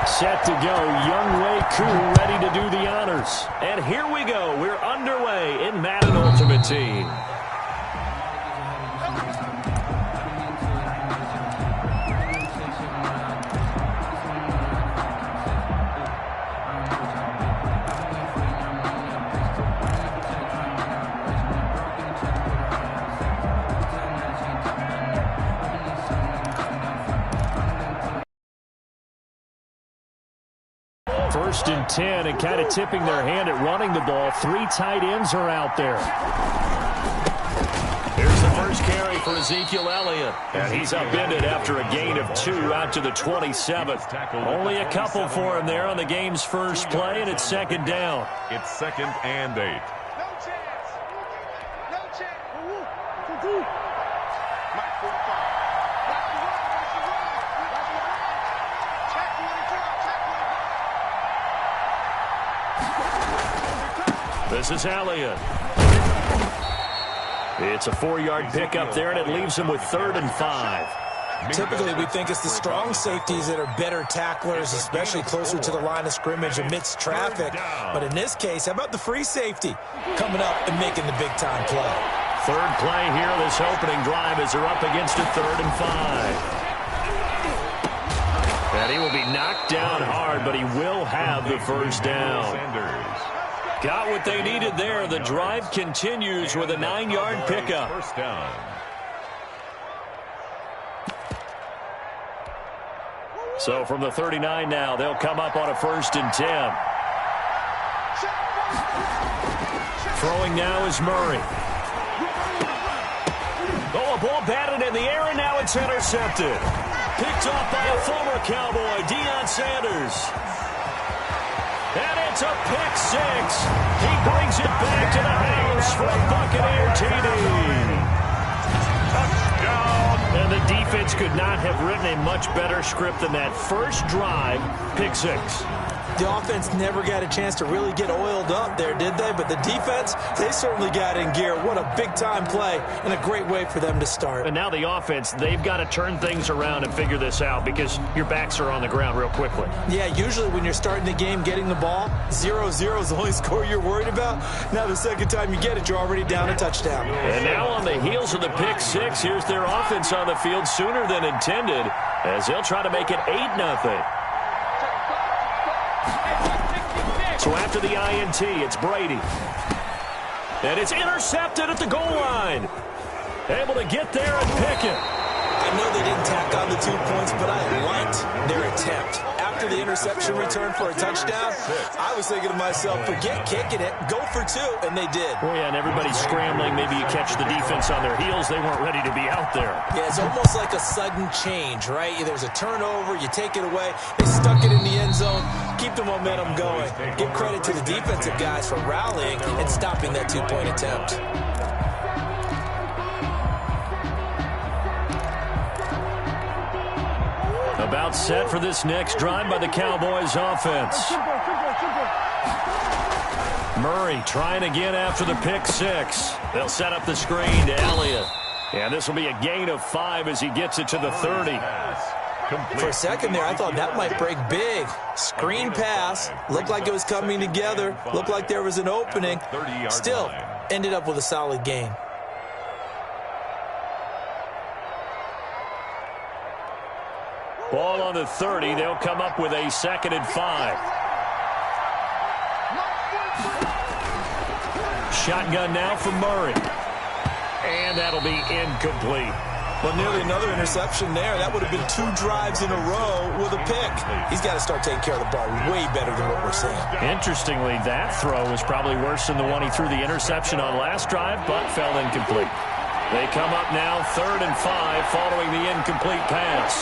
Set to go, Younghoe Koo ready to do the honors. And here we go. We're underway in Madden Ultimate Team. First and 10, and kind of tipping their hand at running the ball. 3 tight ends are out there. Here's the first carry for Ezekiel Elliott. And he's upended after a gain of 2 out to the 27th. Only a couple for him there on the game's first play, and it's second down. It's 2nd and 8. No chance. No chance. Mike 45. This is Elliott. It's a 4-yard pickup there, and it leaves him with 3rd and 5. Typically, we think it's the strong safeties that are better tacklers, especially closer to the line of scrimmage amidst traffic. But in this case, how about the free safety coming up and making the big-time play? Third play here, this opening drive, as they're up against a 3rd and 5. And he will be knocked down hard, but he will have the first down. Got what they needed there. The drive continues with a 9-yard pickup. First down. So from the 39 now, they'll come up on a 1st and 10. Throwing now is Murray. Oh, a ball batted in the air, and now it's intercepted. Picked off by a former Cowboy, Deion Sanders. And it's a pick 6. He brings it back to the house for a Buccaneer TD. Touchdown. And the defense could not have written a much better script than that. First drive, pick 6. The offense never got a chance to really get oiled up there, did they? But the defense, they certainly got in gear. What a big-time play and a great way for them to start. And now the offense, they've got to turn things around and figure this out because your backs are on the ground real quickly. Yeah, usually when you're starting the game, getting the ball, 0-0 is the only score you're worried about. Now the second time you get it, you're already down a touchdown. And now on the heels of the pick 6, here's their offense on the field sooner than intended as they'll try to make it 8-0. So after the INT, it's Brady. And it's intercepted at the goal line. Able to get there and pick it. I know they didn't tack on the 2 points, but I liked their attempt. After the interception return for a touchdown, I was thinking to myself, forget kicking it, go for 2, and they did. Well, yeah, and everybody's scrambling. Maybe you catch the defense on their heels. They weren't ready to be out there. Yeah, it's almost like a sudden change, right? There's a turnover, you take it away. They stuck it in the end zone. Keep the momentum going. Give credit to the defensive guys for rallying and stopping that 2-point attempt. About set for this next drive by the Cowboys offense. Murray trying again after the pick 6. They'll set up the screen to Elliott. And this will be a gain of 5 as he gets it to the 30. For a second there, I thought that might break big. Screen pass. Looked like it was coming together. Looked like there was an opening. Still, ended up with a solid gain. Ball on the 30. They'll come up with a 2nd and 5. Shotgun now for Murray. And that'll be incomplete. Well, nearly another interception there. That would have been 2 drives in a row with a pick. He's got to start taking care of the ball way better than what we're seeing. Interestingly, that throw was probably worse than the one he threw the interception on last drive, but fell incomplete. They come up now 3rd and 5 following the incomplete pass.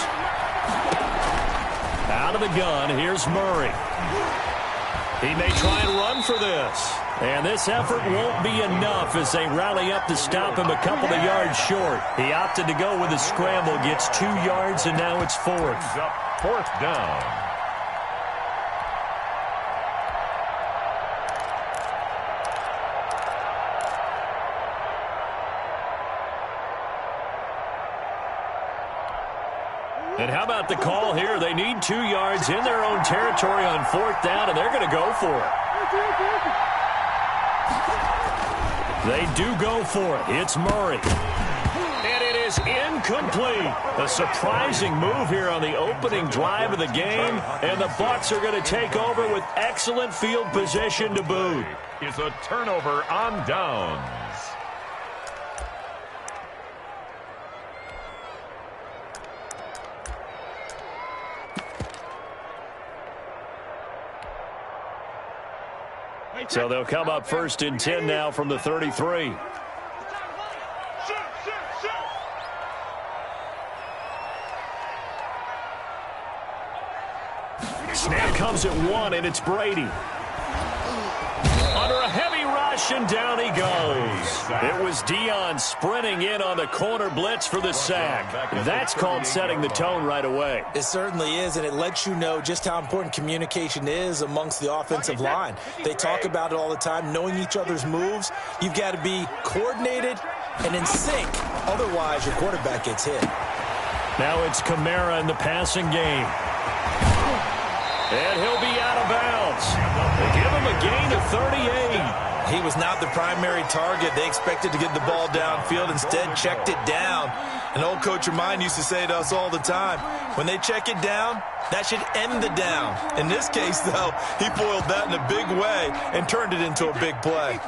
Out of the gun, here's Murray. He may try and run for this. And this effort won't be enough as they rally up to stop him a couple of yards short. He opted to go with a scramble, gets 2 yards, and now it's 4th. 4th down. And how about the call here? They need 2 yards in their own territory on 4th down, and they're going to go for it. They do go for it. It's Murray. And it is incomplete. A surprising move here on the opening drive of the game, and the Bucs are going to take over with excellent field position to boot. Is a turnover on downs. So they'll come up 1st and 10 now from the 33. Snap comes at 1, and it's Brady. Under a heavy rush, and down he goes. It was Dion sprinting in on the corner blitz for the sack. That's called setting the tone right away. It certainly is, and it lets you know just how important communication is amongst the offensive line. They talk about it all the time, knowing each other's moves. You've got to be coordinated and in sync. Otherwise, your quarterback gets hit. Now it's Kamara in the passing game. And he'll be out of bounds. They give him a gain of 38. He was not the primary target. They expected to get the ball downfield. Instead, checked it down. An old coach of mine used to say to us all the time, when they check it down, that should end the down. In this case, though, he foiled that in a big way and turned it into a big play.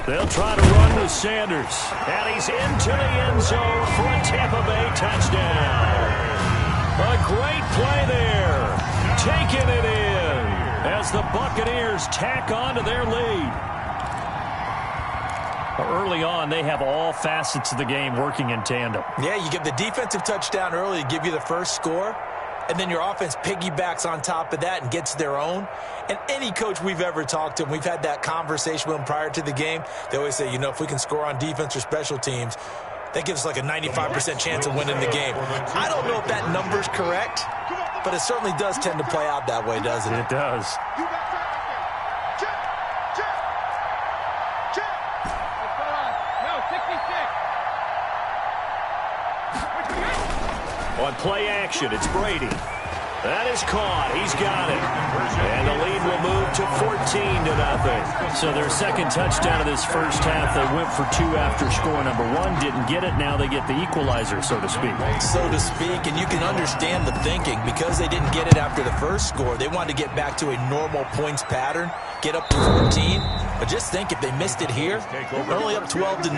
They'll try to run with Sanders. And he's into the end zone for a Tampa Bay touchdown. A great play there. Taking it in as the Buccaneers tack on to their lead. Early on, they have all facets of the game working in tandem. Yeah, you get the defensive touchdown early to give you the first score. And then your offense piggybacks on top of that and gets their own. And any coach we've ever talked to, and we've had that conversation with them prior to the game, they always say, you know, if we can score on defense or special teams, that gives us like a 95% chance of winning the game. I don't know if that number's correct, but it certainly does tend to play out that way, doesn't it? It does. On play action, it's Brady. That is caught. He's got it. And the lead will move to 14-0. So their second touchdown of this first half, they went for 2 after score number 1. Didn't get it. Now they get the equalizer, so to speak. So to speak, and you can understand the thinking. Because they didn't get it after the first score, they wanted to get back to a normal points pattern, get up to 14. But just think, if they missed it here, only up 12-0.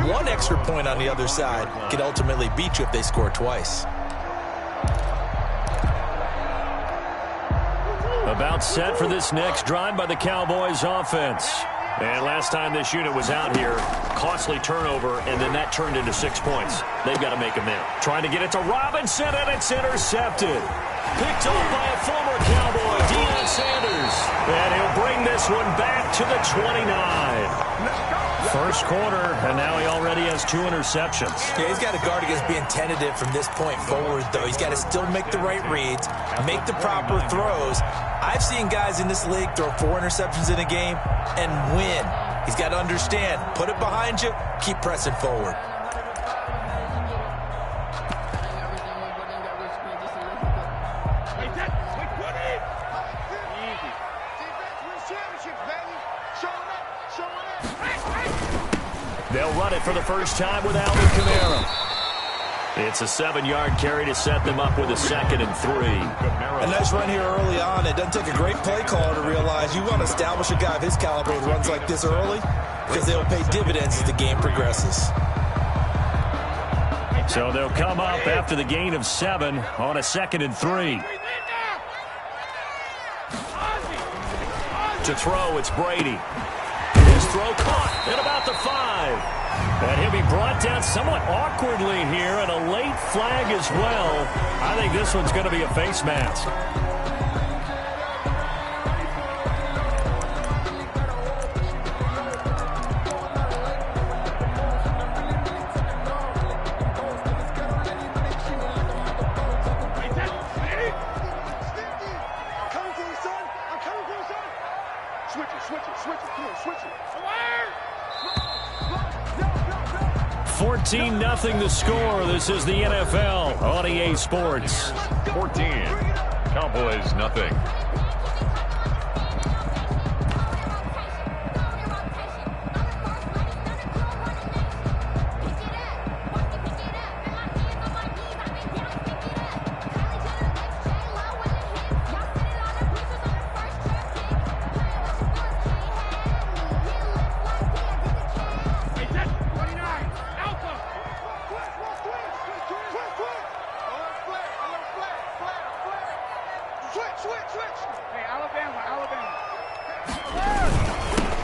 1 extra point on the other side could ultimately beat you if they score twice. About set for this next drive by the Cowboys offense. And last time this unit was out here, costly turnover, and then that turned into 6 points. They've got to make them in. Trying to get it to Robinson, and it's intercepted. Picked off by a former Cowboy, Deion Sanders. And he'll bring this one back to the 29. First quarter, and now he already has 2 interceptions. Yeah, he's got to guard against being tentative from this point forward, though. He's got to still make the right reads, make the proper throws. I've seen guys in this league throw 4 interceptions in a game and win. He's got to understand, put it behind you, keep pressing forward. They'll run it for the first time with Alvin Kamara. It's a 7-yard carry to set them up with a 2nd and 3. A nice run here early on. It doesn't take a great play caller to realize you want to establish a guy of his caliber with runs like this early, because they'll pay dividends as the game progresses. So they'll come up after the gain of 7 on a 2nd and 3. To throw, it's Brady. His throw caught at about the 5. And he'll be brought down somewhat awkwardly here, and a late flag as well. I think this one's going to be a face mask. Come on, switch it. 14-0 the score. This is the NFL on EA Sports. 14. Cowboys, nothing.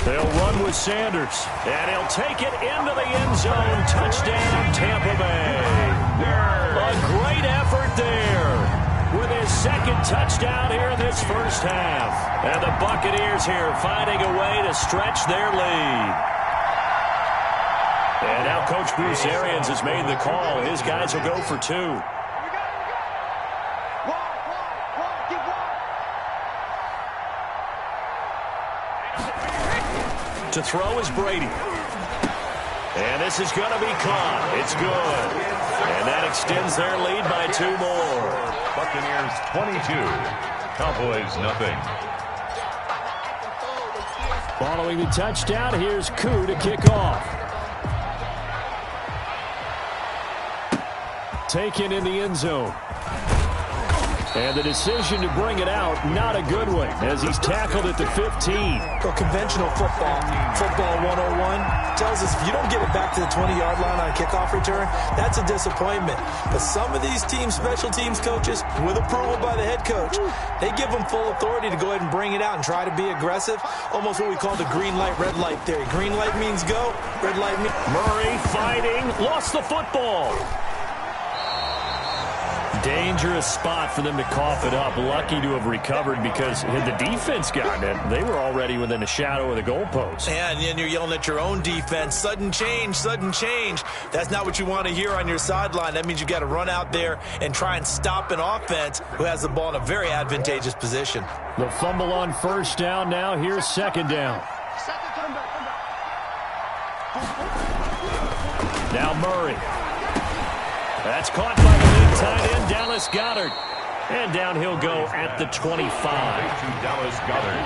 They'll run with Sanders, and he'll take it into the end zone. Touchdown, Tampa Bay. A great effort there with his second touchdown here in this first half. And the Buccaneers here finding a way to stretch their lead. And now Coach Bruce Arians has made the call. His guys will go for two. To throw is Brady. And this is going to be caught. It's good. And that extends their lead by 2 more. Buccaneers 22. Cowboys, nothing. Following the touchdown, here's Koo to kick off. Taken in the end zone. And the decision to bring it out, not a good one, as he's tackled at the 15. Well, conventional football 101, tells us if you don't get it back to the 20-yard line on a kickoff return, that's a disappointment. But some of these special teams coaches, with approval by the head coach, they give them full authority to go ahead and bring it out and try to be aggressive, almost what we call the green light, red light theory. Green light means go, red light means... Murray fighting, lost the football. Dangerous spot for them to cough it up. Lucky to have recovered because had the defense gotten it, they were already within a shadow of the goalpost. Yeah, and then you're yelling at your own defense. Sudden change, sudden change. That's not what you want to hear on your sideline. That means you got to run out there and try and stop an offense who has the ball in a very advantageous position. The fumble on first down now. Here's second down. Now Murray. That's caught by the big tight end, Dallas Goedert. And down he'll go at the 25. To Dallas Goedert.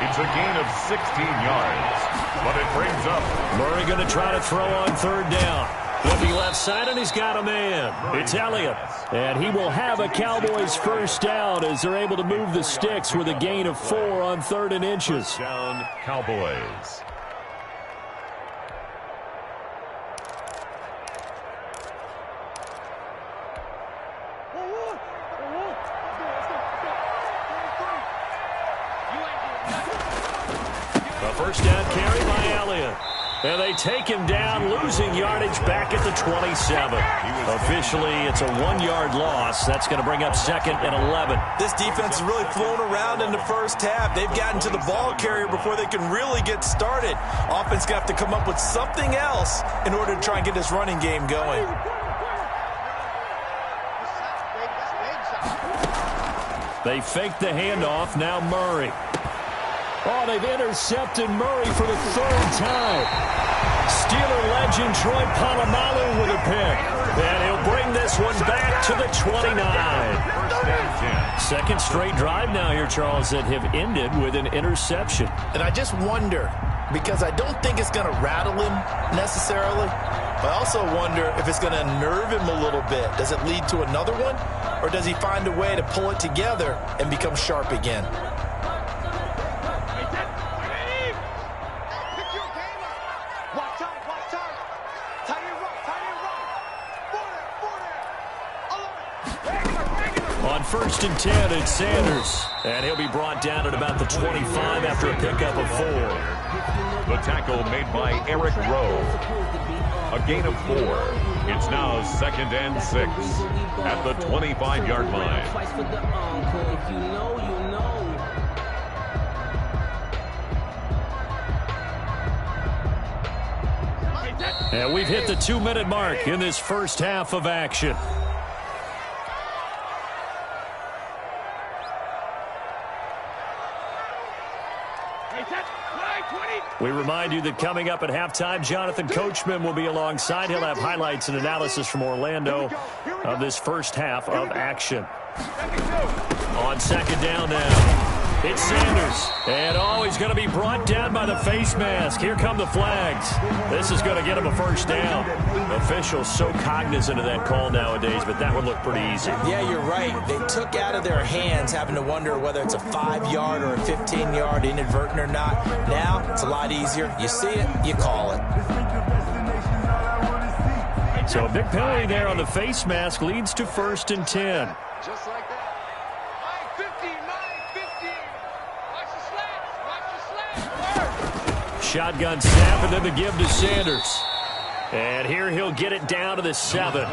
It's a gain of 16 yards, but it brings up. Murray going to try to throw on third down. Flipping left side, and he's got a man. It's Elliott. And he will have a Cowboys first down as they're able to move the sticks with a gain of 4 on 3rd and inches. Down, Cowboys. First down carry by Elliott. And they take him down, losing yardage back at the 27. Officially, it's a 1-yard loss. That's going to bring up 2nd and 11. This defense has really flown around in the first half. They've gotten to the ball carrier before they can really get started. Offense going to have to come up with something else in order to try and get this running game going. They fake the handoff. Now Murray. Oh, they've intercepted Murray for the 3rd time. Steeler legend Troy Polamalu with a pick. And he'll bring this one back to the 29. 2nd straight drive now here, Charles, that have ended with an interception. And I just wonder, because I don't think it's going to rattle him necessarily, but I also wonder if it's going to unnerve him a little bit. Does it lead to another one? Or does he find a way to pull it together and become sharp again? On 1st and 10, it's Sanders. And he'll be brought down at about the 25 after a pickup of 4. The tackle made by Eric Rowe. A gain of 4. It's now 2nd and 6 at the 25-yard line. And we've hit the 2-minute mark in this first half of action. We remind you that coming up at halftime, Jonathan Coachman will be alongside. He'll have highlights and analysis from Orlando of this first half of action. On second down now, it's Sanders. And he's going to be brought down by the face mask. Here come the flags. This is going to get him a first down. Officials so cognizant of that call nowadays, but that would look pretty easy. Yeah, you're right. They took out of their hands having to wonder whether it's a 5-yard or a 15-yard, inadvertent or not. Now, it's a lot easier. You see it, you call it. So a big penalty there on the face mask leads to 1st and 10. Just like that. 9-15. Watch the slats. Shotgun snap and then the give to Sanders. And here he'll get it down to the 7.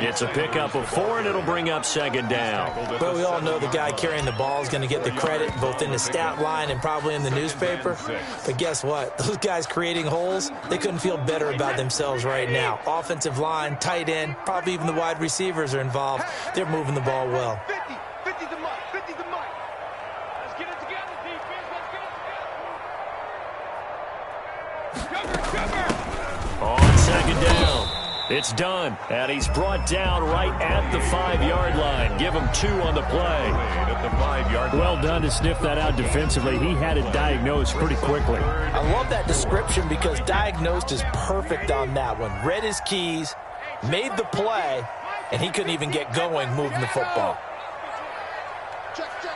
It's a pickup of 4, and it'll bring up second down. But we all know the guy carrying the ball is going to get the credit both in the stat line and probably in the newspaper. But guess what? Those guys creating holes, they couldn't feel better about themselves right now. Offensive line, tight end, probably even the wide receivers are involved. They're moving the ball well. 50 the mic. Let's get it together, defense. Let's get it together. Cover. On second down, it's done, and he's brought down right at the 5-yard line. Give him 2 on the play. At the 5-yard line. Well done to sniff that out defensively. He had it diagnosed pretty quickly. I love that description because diagnosed is perfect on that one. Read his keys, made the play, and he couldn't even get going moving the football. Check 3.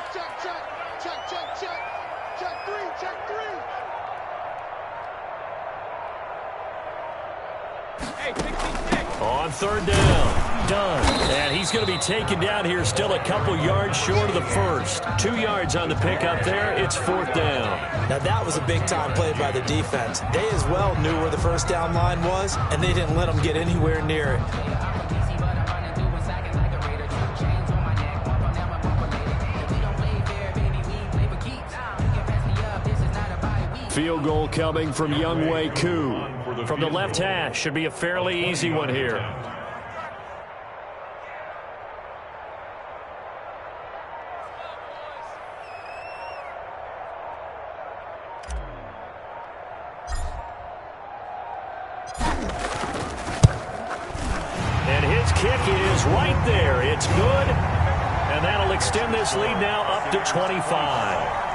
On third down, done. And he's going to be taken down here, still a couple yards short of the first. 2 yards on the pickup there. It's 4th down. Now that was a big-time play by the defense. They as well knew where the first down line was, and they didn't let them get anywhere near it. Field goal coming from Younghoe Koo. From the left hash, should be a fairly easy one here. And his kick is right there. It's good. And that'll extend this lead now up to 25.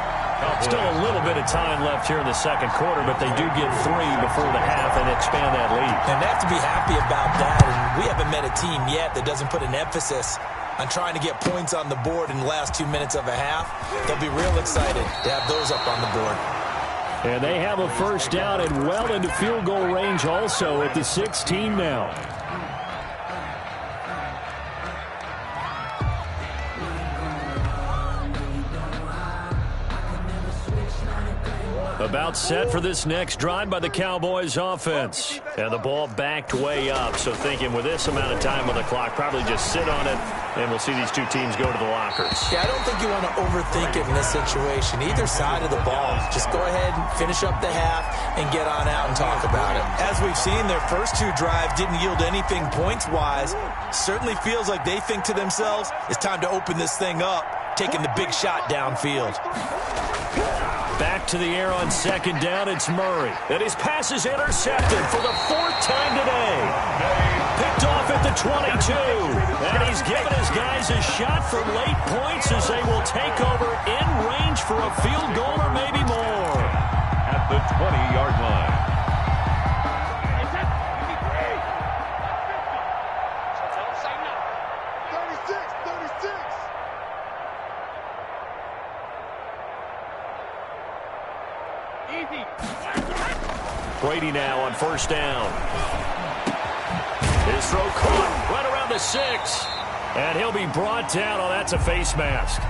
Still a little bit of time left here in the second quarter, but they do get 3 before the half and expand that lead. And they have to be happy about that. And we haven't met a team yet that doesn't put an emphasis on trying to get points on the board in the last 2 minutes of a half. They'll be real excited to have those up on the board. And they have a first down and well into field goal range also at the 16 now. About set for this next drive by the Cowboys offense. And the ball backed way up. So thinking with this amount of time on the clock, probably just sit on it, and we'll see these two teams go to the lockers. Yeah, I don't think you want to overthink it in this situation. Either side of the ball. Just go ahead and finish up the half and get on out and talk about it. As we've seen, their first 2 drives didn't yield anything points-wise. Certainly feels like they think to themselves, it's time to open this thing up, taking the big shot downfield. Back to the air on second down, it's Murray. And his pass is intercepted for the 4th time today. Picked off at the 22. And he's given his guys a shot for late points as they will take over in range for a field goal or maybe more. At the 20-yard line. Brady now on first down. His throw caught right around the 6. And he'll be brought down. Oh, that's a face mask.